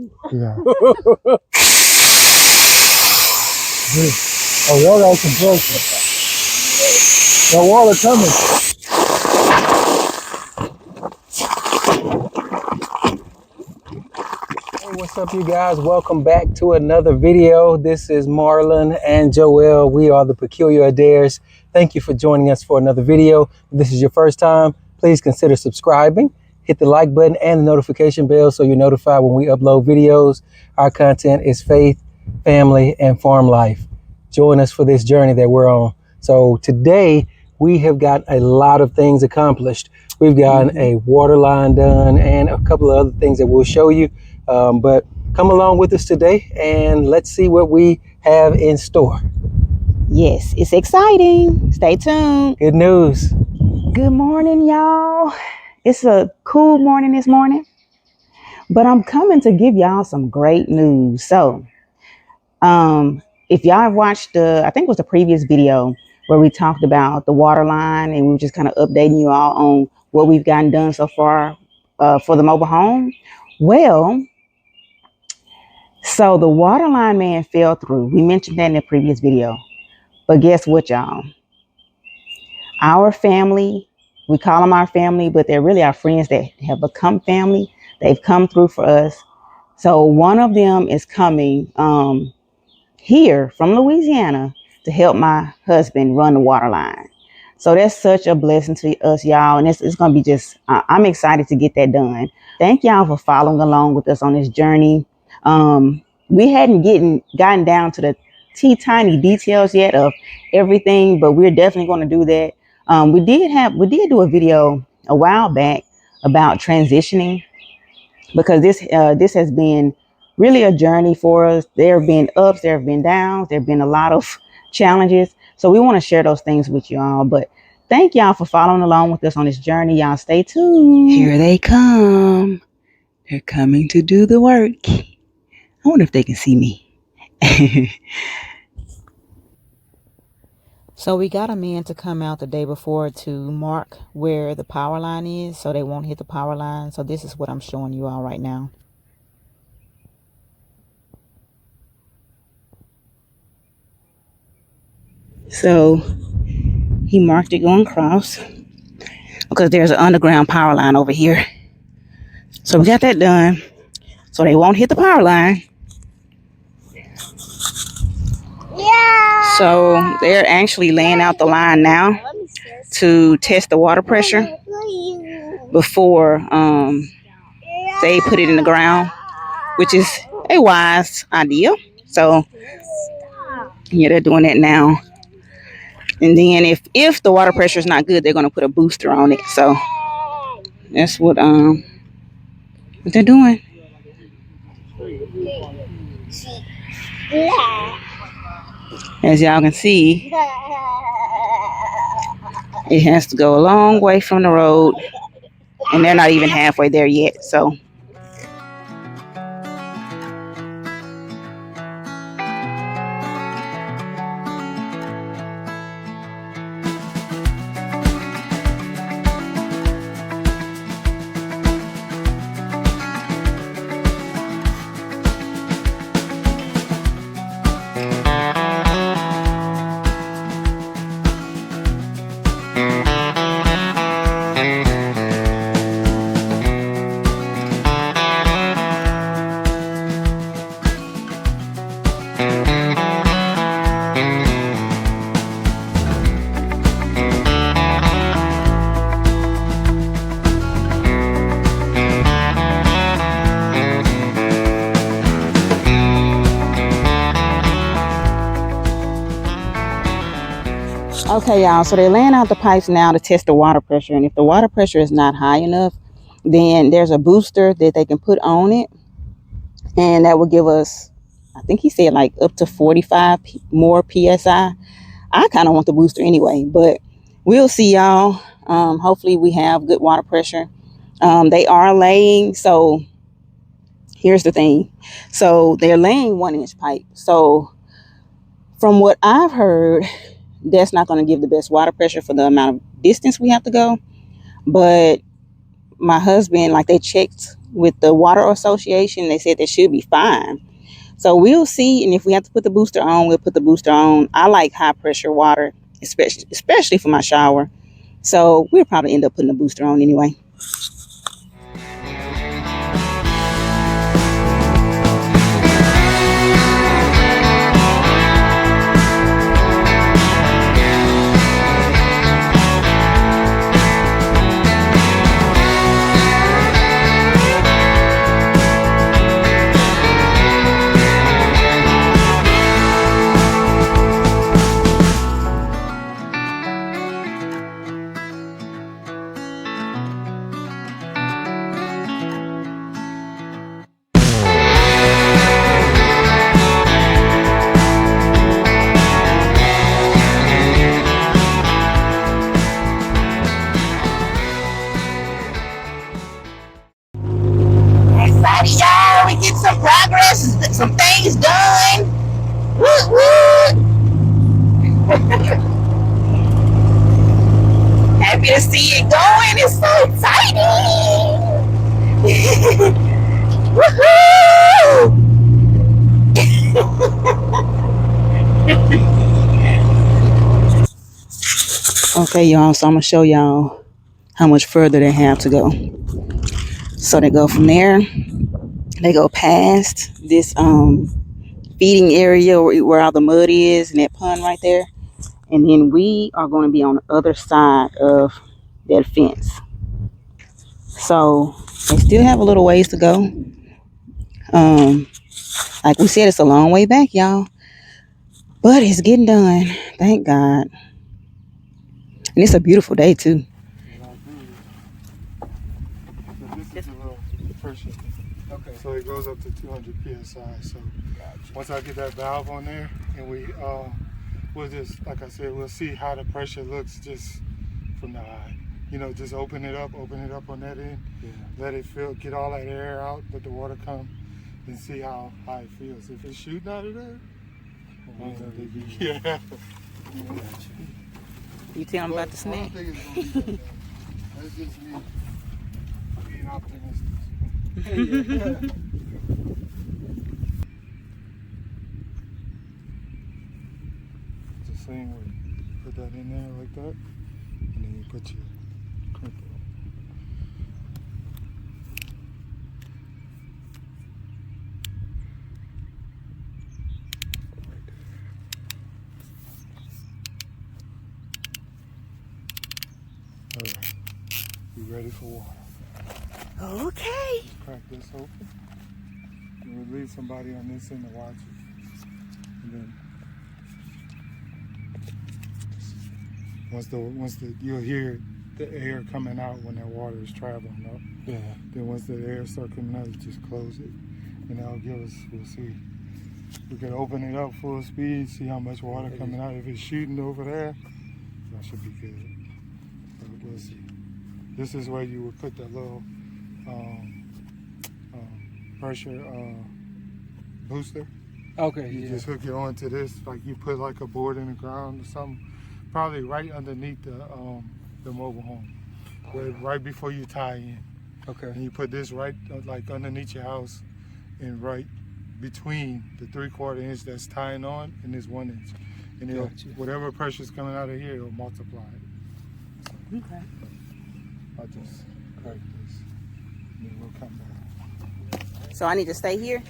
Yeah. Oh, water out compressor. The water coming. Hey, what's up, you guys? Welcome back to another video. This is Marlon and Joelle. We are the Peculiar Adares. Thank you for joining us for another video. If this is your first time, please consider subscribing. Hit the like button and the notification bell so you're notified when we upload videos. Our content is faith, family, and farm life. Join us for this journey that we're on. So today we have got a lot of things accomplished. We've gotten a water line done and a couple of other things that we'll show you. But come along with us today and let's see what we have in store. Yes, it's exciting. Stay tuned. Good news. Good morning, y'all. It's a cool morning this morning, but I'm coming to give y'all some great news. So, if y'all have watched I think it was the previous video where we talked about the water line and we were just kind of updating you all on what we've gotten done so far for the mobile home. Well, so the water line man fell through. We mentioned that in the previous video. But guess what, y'all? Our family, we call them our family, but they're really our friends that have become family. They've come through for us. So one of them is coming here from Louisiana to help my husband run the water line. So that's such a blessing to us, y'all. And it's going to be just, I'm excited to get that done. Thank y'all for following along with us on this journey. We hadn't gotten down to the tiny details yet of everything, but we're definitely going to do that. We did do a video a while back about transitioning because this has been really a journey for us. There have been ups, there have been downs, there have been a lot of challenges. So we want to share those things with you all. But thank y'all for following along with us on this journey. Y'all stay tuned. Here they come. They're coming to do the work. I wonder if they can see me. So we got a man to come out the day before to mark where the power line is so they won't hit the power line. So this is what I'm showing you all right now. So he marked it going across because there's an underground power line over here. So we got that done so they won't hit the power line. Yeah. So they're actually laying out the line now to test the water pressure before they put it in the ground, which is a wise idea. So yeah, they're doing that now. And then if the water pressure is not good, they're going to put a booster on it. So that's what they're doing. As y'all can see, it has to go a long way from the road, and they're not even halfway there yet. So okay, y'all, so they're laying out the pipes now to test the water pressure. And if the water pressure is not high enough, then there's a booster that they can put on it. And that will give us, I think he said like up to 45 more PSI. I kind of want the booster anyway, but we'll see, y'all. Hopefully we have good water pressure. They are laying, so here's the thing. So they're laying 1-inch pipe. So from what I've heard, that's not going to give the best water pressure for the amount of distance we have to go. But my husband, like, they checked with the Water Association. They said they should be fine. So we'll see, and if we have to put the booster on, we'll put the booster on. I like high pressure water, especially for my shower. So we'll probably end up putting the booster on anyway. Excited, y'all. We get some progress, some things done. Woo woo. Happy to see it going. It's so exciting. Woohoo! Okay, y'all. So I'm gonna show y'all how much further they have to go. So they go from there. They go past this feeding area where all the mud is and that pond right there. And then we are going to be on the other side of that fence. So they still have a little ways to go. Like we said, it's a long way back, y'all. But it's getting done. Thank God. And it's a beautiful day too. This is a little pressure. Okay. So it goes up to 200 psi. So once I get that valve on there, and we'll just, like I said, we'll see how the pressure looks just from the eye. You know, just open it up on that end. Yeah. Let it fill, get all that air out, let the water come, and see how it feels. If it's shooting out of there, yeah. You tell them about the snack. I don't think it's gonna be that bad. That's just me being optimistic. It's the same way. Put that in there like that, and then you put your crimp on. All right, you ready for water? Okay. Crack this open. And we'll leave somebody on this end to watch it. And then once you'll hear the air coming out when that water is traveling up. Yeah. Then once the air starts coming out, you just close it. And that'll give us, we'll see. We can open it up full speed, see how much water coming out. If it's shooting over there, that should be good. But we'll see. This is where you would put that little pressure booster. Okay. You just hook it onto this, like you put like a board in the ground or something, probably right underneath the mobile home, right before you tie in. Okay. And you put this right like underneath your house, and right between the 3/4 inch that's tying on and this 1 inch, and it'll, whatever pressure's coming out of here, it'll multiply it. So, Okay. I'll just crack this, and then we'll come back. So I need to stay here?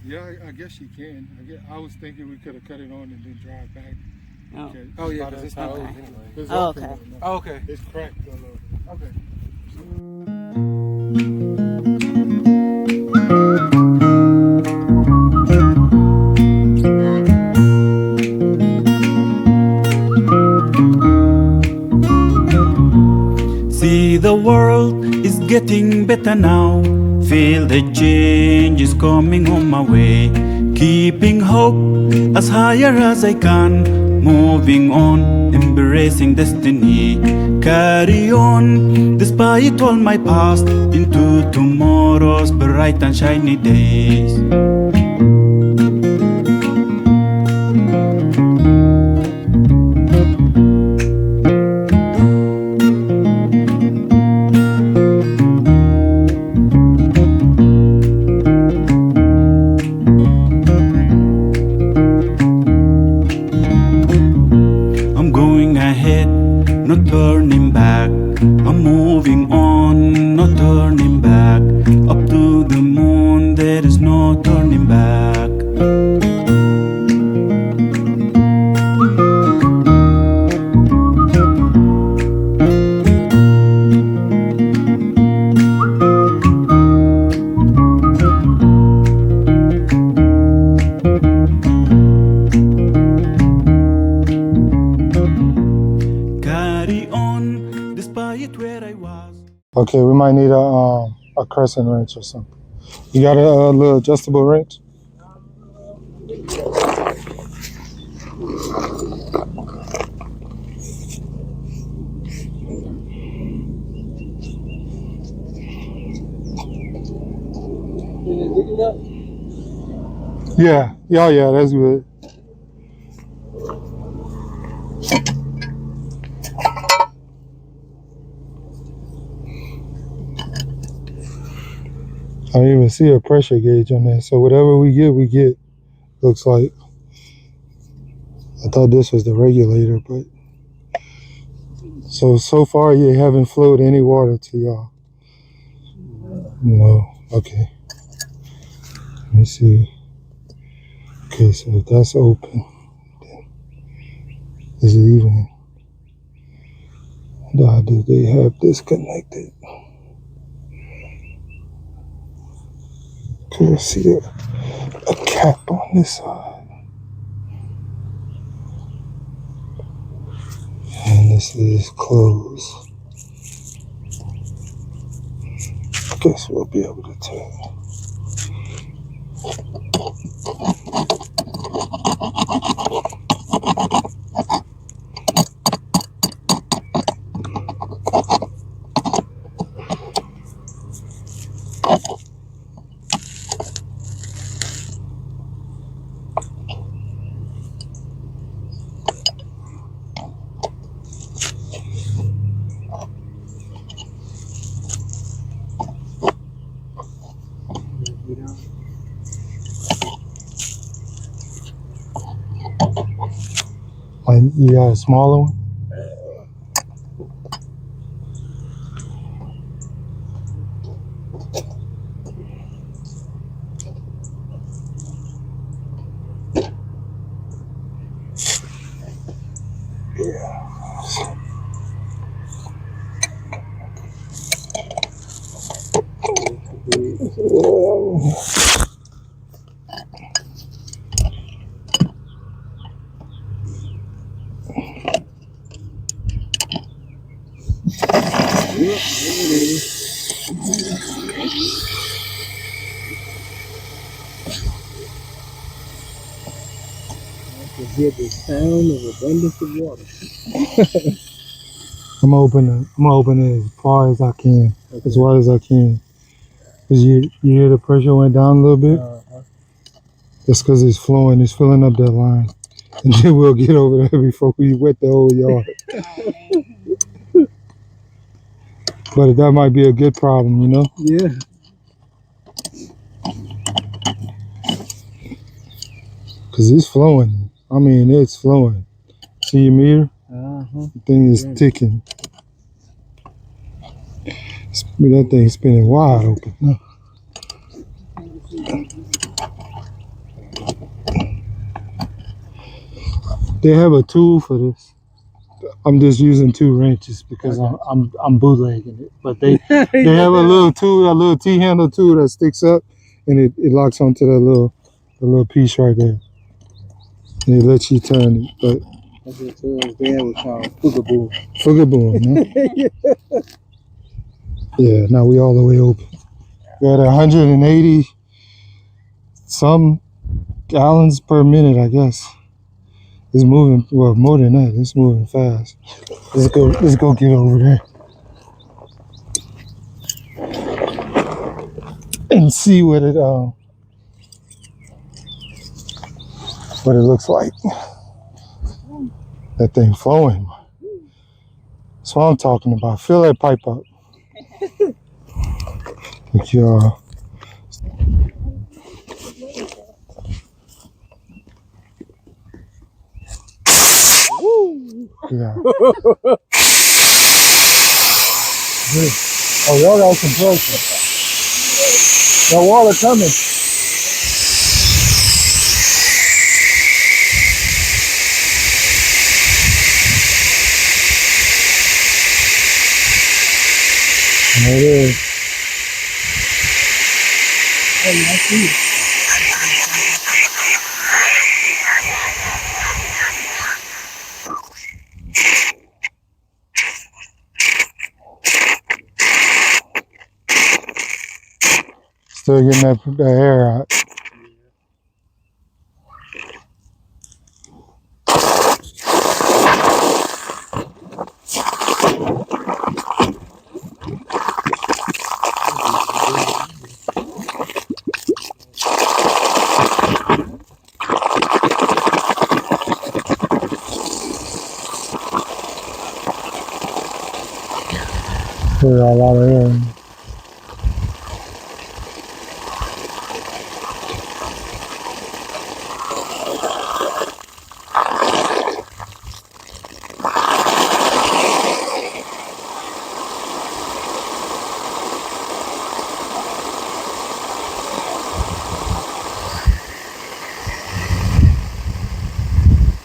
Yeah, I guess you can. I was thinking we could have cut it on and then drive back. Oh. Okay. Oh yeah, Because it's not okay. open anyway. It's Oh, open, okay. but no. Oh, okay. It's cracked a little bit. Okay. See, the world is getting better now. Feel the change is coming on my way. Keeping hope as higher as I can. Moving on, embracing destiny. Carry on, despite all my past, into tomorrow's bright and shiny days. I'm moving on, no turning back. Up to the moon, there is no turning back. Carry on, despite where I was. Okay, we might need a crescent wrench or something. You got a little adjustable wrench? Yeah, yeah, that's good. I don't even see a pressure gauge on there. So whatever we get. Looks like. I thought this was the regulator, but so far you haven't flowed any water to y'all. No. Okay. Let me see. Okay, so if that's open, is it even? Do they have disconnected? Okay, I see a cap on this side, and this is closed. I guess we'll be able to tell. Like, you got a smaller one? can hear the sound of abundance of water. I'm gonna open it as far as I can, Okay. as wide as I can. Cause you hear the pressure went down a little bit. That's because it's flowing. It's filling up that line, and then we'll get over there before we wet the whole yard. But that might be a good problem, you know? Yeah. Cause it's flowing. I mean, it's flowing. See your meter? The thing is ticking. That thing's spinning wide open. No. They have a tool for this. I'm just using 2 wrenches because I'm bootlegging it. But they have a little tool, a little T-handle tool that sticks up, and it locks onto the little piece right there, and it lets you turn it. But That's what tools there we call Fugaboo. Fugaboo, no? Yeah, now we all the way open. We're at 180 some gallons per minute, I guess. It's moving, well, more than that. It's moving fast. Let's go get over there and see what it looks like. That thing flowing. That's what I'm talking about. Fill that pipe up. Like y'all. Yeah. Oh, y'all got some pressure. The water coming. There it is. Oh, I see it. Still getting that air out. There's a lot of air.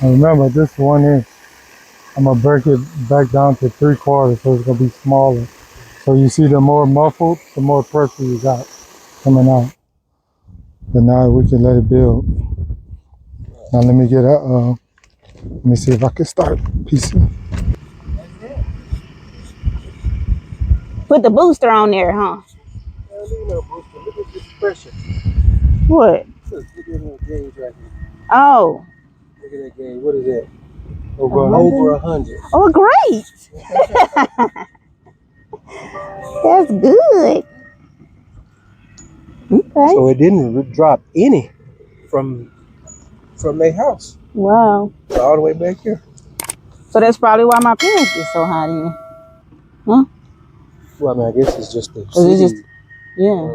And remember, this 1 inch, I'm gonna break it back down to 3/4, so it's gonna be smaller. So you see, the more muffled, the more pressure you got coming out. But now we can let it build. Now let me get let me see if I can start piecing. Put the booster on there, huh? Look at this pressure. What? Look at that gauge right here. Oh. Look at that gauge. What is that? Over Over 100. Oh, great. That's good. Okay. So it didn't drop any from their house. Wow. It's all the way back here. So that's probably why my parents get so hot in. Huh? Well, I mean, I guess it's just the It's city. just, yeah.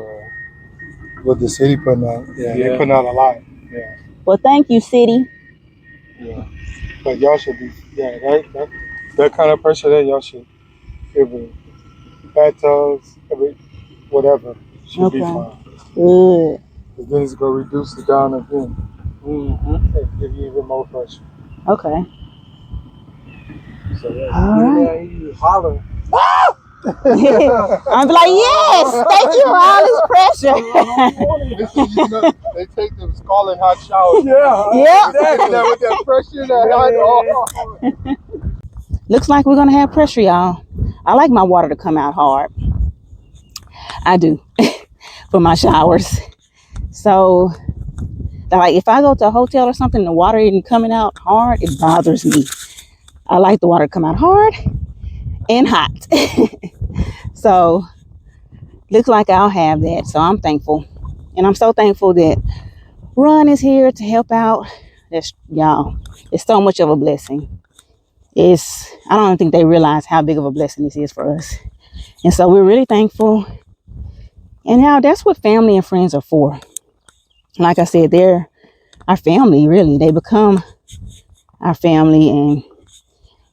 what the city putting out. Yeah, Yeah. they putting out a lot. Yeah. Well, thank you, city. Yeah. But y'all should be, that kind of pressure there, y'all should, every bathtubs, every whatever should be Okay. fine. Good. Because then it's going to reduce it down again. And give you even more pressure. Okay. So All right. you holler. I'm like, yes, thank you for all this pressure. They take them scalding hot showers. Yeah. Exactly. With that pressure, that hot. Looks like we're gonna have pressure, y'all. I like my water to come out hard. I do for my showers. So, like, if I go to a hotel or something, the water isn't coming out hard, it bothers me. I like the water to come out hard and hot. So, looks like I'll have that. So I'm thankful, and I'm so thankful that Ron is here to help out. That's, y'all, it's so much of a blessing. I don't think they realize how big of a blessing this is for us. And so we're really thankful. And how that's what family and friends are for. Like I said, they're our family, really. They become our family, and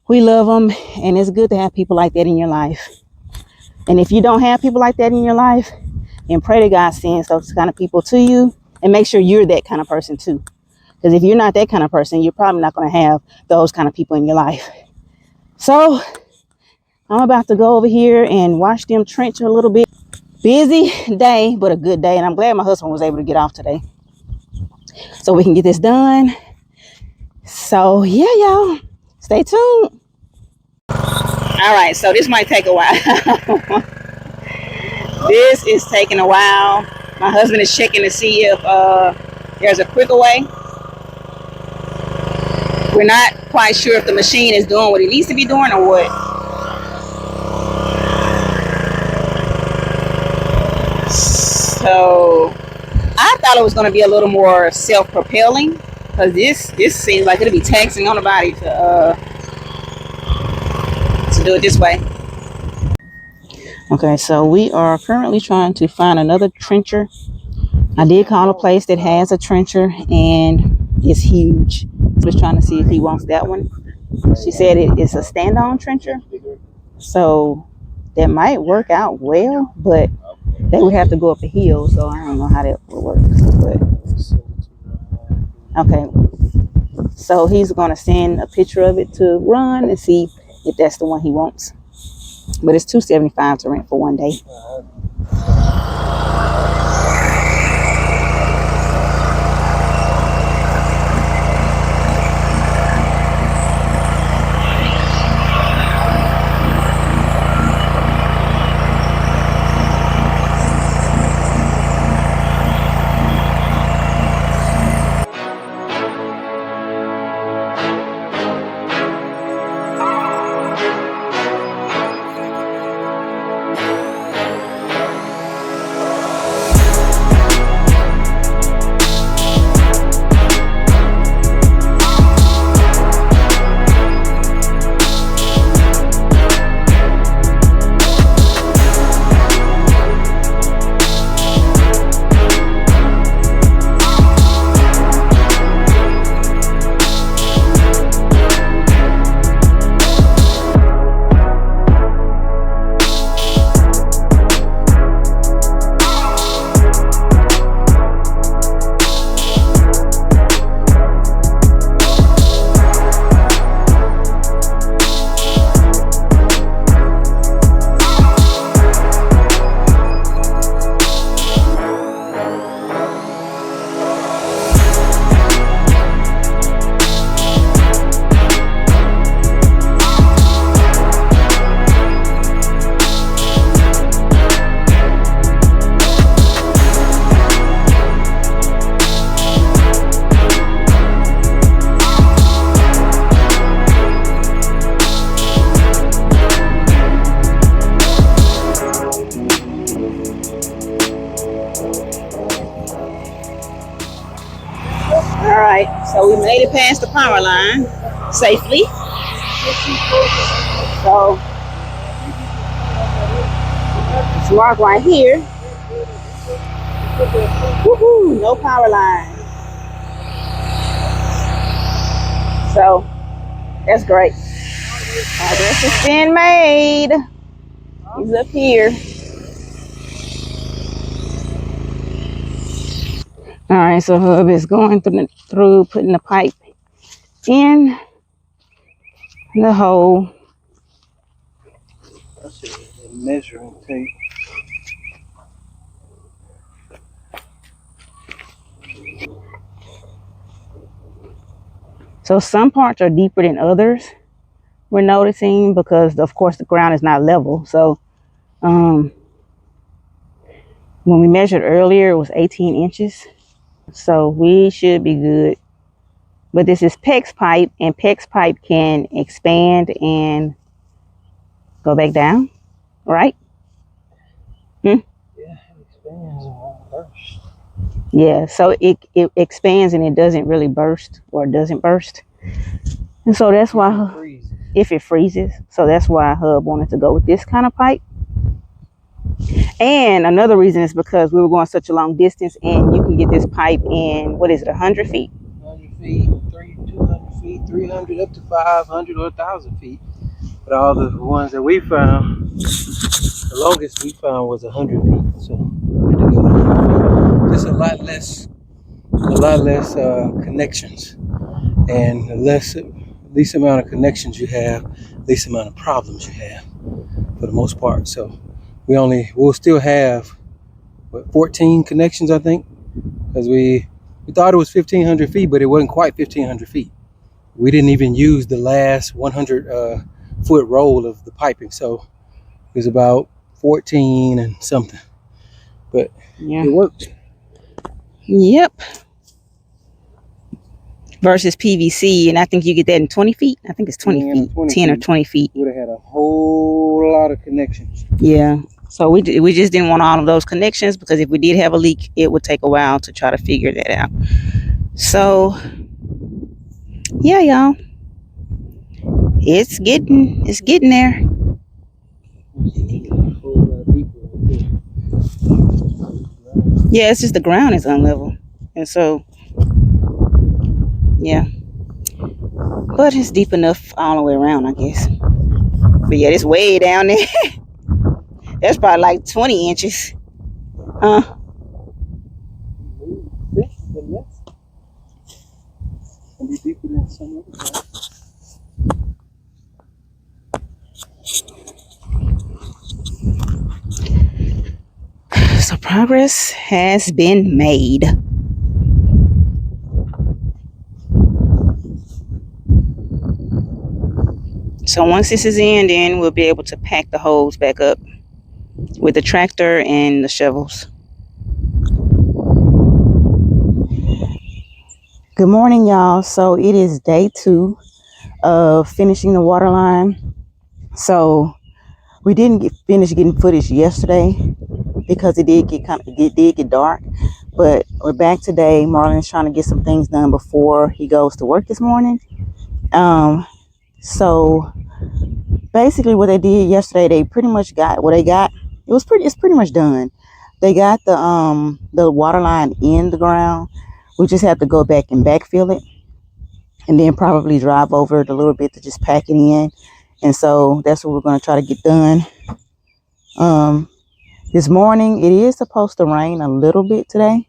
we love them. And it's good to have people like that in your life. And if you don't have people like that in your life, then pray that God sends those kind of people to you, and make sure you're that kind of person too. Because if you're not that kind of person, you're probably not going to have those kind of people in your life. So I'm about to go over here and watch them trench a little bit. Busy day, but a good day. And I'm glad my husband was able to get off today so we can get this done. So yeah, y'all, stay tuned. All right, so this might take a while. This is taking a while. My husband is checking to see if there's a quicker way. We're not quite sure if the machine is doing what it needs to be doing or what. So I thought it was going to be a little more self-propelling, because this seems like it'll be taxing on the body to do it this way. Okay, so we are currently trying to find another trencher. I did call a place that has a trencher, and it's huge. Just trying to see if he wants that one. She said it's a stand-on trencher. So that might work out well, but they would have to go up a hill, so I don't know how that would work. But okay, so he's gonna send a picture of it to Ron and see if that's the one he wants. But it's $275 to rent for one day. All right, so we made it past the power line safely. So it's marked right here. Woohoo, no power line. So that's great. Progress is being made. He's up here. All right, so Hub is going through putting the pipe in the hole. That's a measuring tape. So some parts are deeper than others, we're noticing, because of course the ground is not level. So when we measured earlier, it was 18 inches. So we should be good. But this is PEX pipe, and PEX pipe can expand and go back down, right? Yeah, it expands and won't burst. Yeah, so it expands and it doesn't really burst, or doesn't burst. And so that's why, if it freezes, so that's why Hub wanted to go with this kind of pipe. And another reason is because we were going such a long distance, and you can get this pipe in, what is it, 100 feet? 100 feet, 200 feet, 300, up to 500 or 1,000 feet. But all the ones that we found, the longest we found was 100 feet. So we had to go 100 feet. Just a lot less connections. And the least amount of connections you have, least amount of problems you have, for the most part. So we'll still have 14 connections, I think, because we thought it was 1,500 feet, but it wasn't quite 1,500 feet. We didn't even use the last 100 foot roll of the piping, so it was about 14 and something. But yeah, it worked. Yep. Versus PVC, and I think you get that in 20 feet. I think it's 20 feet, 10 or 20 feet. Would have had a whole lot of connections. Yeah. So we just didn't want all of those connections, because if we did have a leak, it would take a while to try to figure that out. So yeah, y'all, it's getting there. Yeah, it's just the ground is unlevel, and so yeah, but it's deep enough all the way around, I guess. But yeah, it's way down there. That's probably like 20 inches. Huh? This is the next. Can be deeper than some other guys. So progress has been made. So once this is in, then we'll be able to pack the holes back up with the tractor and the shovels. Good morning, y'all. So it is day 2 of finishing the water line. So we didn't finish getting footage yesterday because it did get dark. But we're back today. Marlon's trying to get some things done before he goes to work this morning. So basically what they did yesterday, they pretty much got what they got. It's pretty much done. They got the water line in the ground. We just have to go back and backfill it and then probably drive over it a little bit to just pack it in. And so that's what we're going to try to get done. This morning it is supposed to rain a little bit today,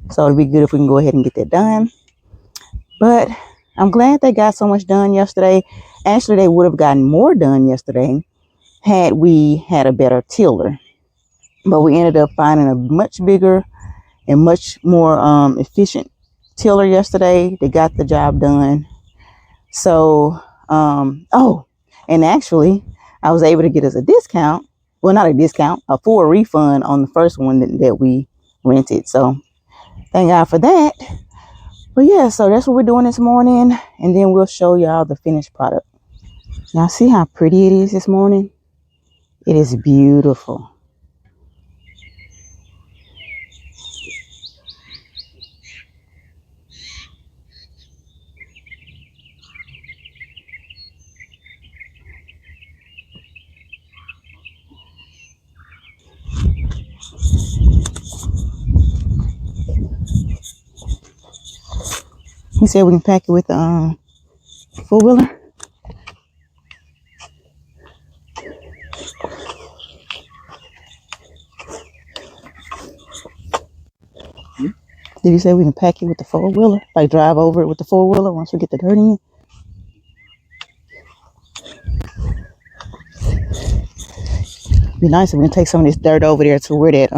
so it'll be good if we can go ahead and get that done. But I'm glad they got so much done yesterday. Actually, they would have gotten more done yesterday had we had a better tiller. But we ended up finding a much bigger and much more efficient tiller yesterday. They got the job done. So, and actually, I was able to get us a discount. Well, not a discount, a full refund on the first one that we rented. So, thank God for that. But yeah, so that's what we're doing this morning. And then we'll show y'all the finished product. Y'all see how pretty it is this morning? It is beautiful. He said we can pack it with the four-wheeler. Did you say we can pack it with the four-wheeler? Like drive over it with the four-wheeler once we get the dirt in? It'd be nice if we can take some of this dirt over there to where that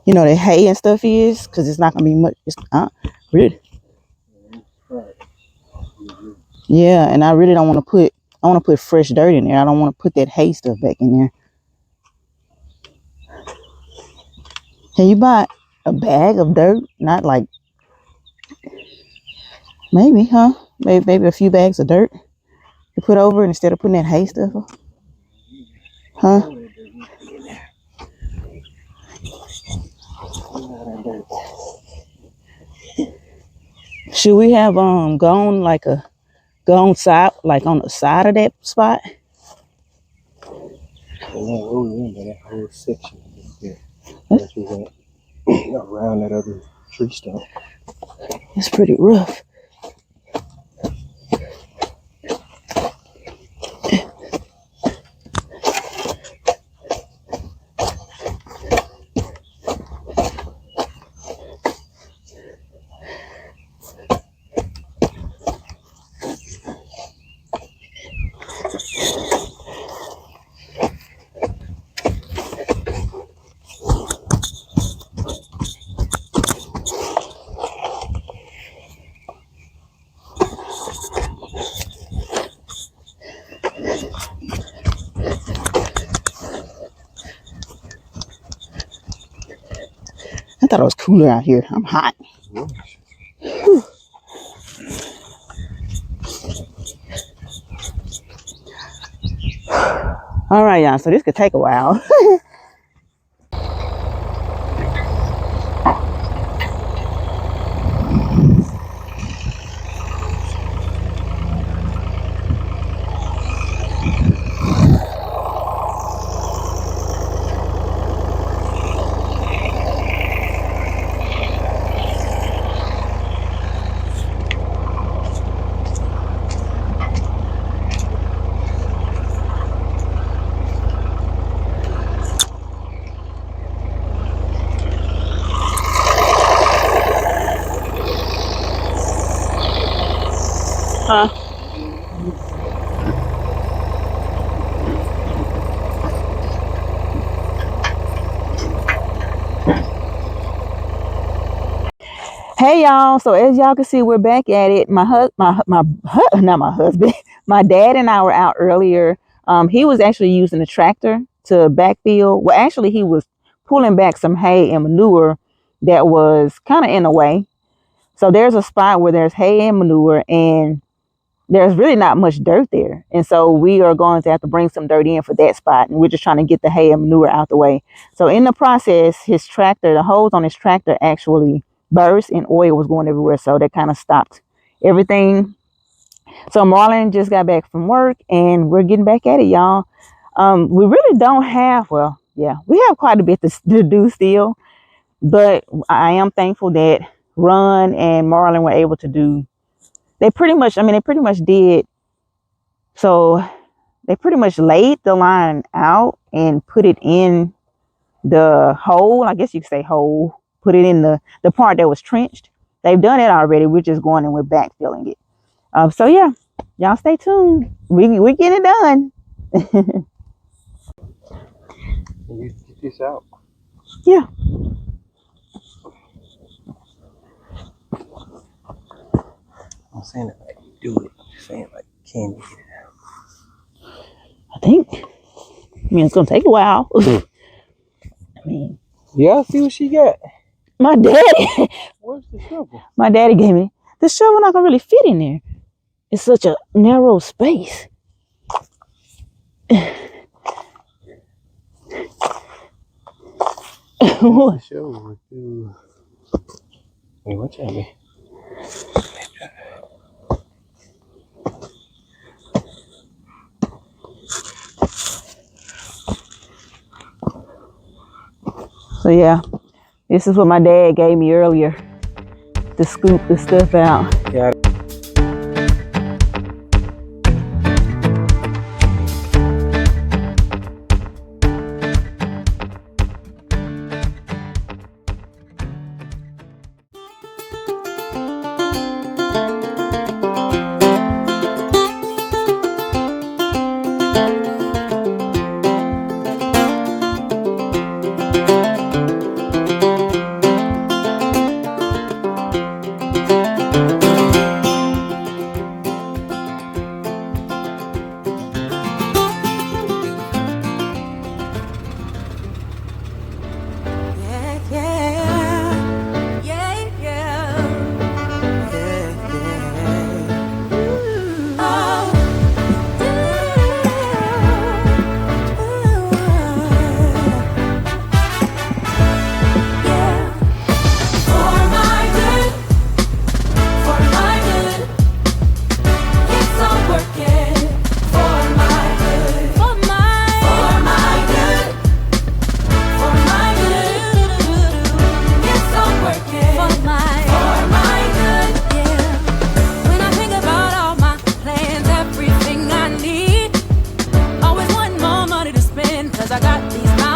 the hay and stuff is, because it's not gonna be much. Really. Yeah, and I really don't want to put. I want to put fresh dirt in there. I don't want to put that hay stuff back in there. Can you buy a bag of dirt? Not like maybe, huh? Maybe a few bags of dirt to put over it instead of putting that hay stuff up. Huh? Should we have gone side like on the side of that spot? We went by that whole section there. Unless we went around that other tree stump. It's pretty rough. I thought it was cooler out here. I'm hot. Whew. All right, y'all. So this could take a while. Hey y'all, so as y'all can see, we're back at it. Not my husband, my dad and I were out earlier. He was actually using a tractor to backfill. Well, actually, he was pulling back some hay and manure that was kind of in the way. So there's a spot where there's hay and manure, and there's really not much dirt there. And so we are going to have to bring some dirt in for that spot. And we're just trying to get the hay and manure out the way. So in the process, his tractor, the hose on his tractor actually burst and oil was going everywhere. So that kind of stopped everything. So Marlon just got back from work and we're getting back at it, y'all. We really don't have, well, yeah, we have quite a bit to do still. But I am thankful that Ron and Marlon were able to do, they pretty much did. So they pretty much laid the line out and put it in the hole. I guess you could say hole. Put it in the part that was trenched. They've done it already. We're just going and we're backfilling it. So yeah, y'all stay tuned. We get it done. You get this out. Yeah. I'm saying it like do it. I'm saying like can you get it I mean, it's gonna take a while. I mean, yeah, see what she got. my daddy. Where's the shovel? My daddy gave me the shovel. Not gonna really fit in there. It's such a narrow space. The shovel. Hey, watch out, man. So yeah, this is what my dad gave me earlier to scoop the stuff out. Yeah. I got these mountains.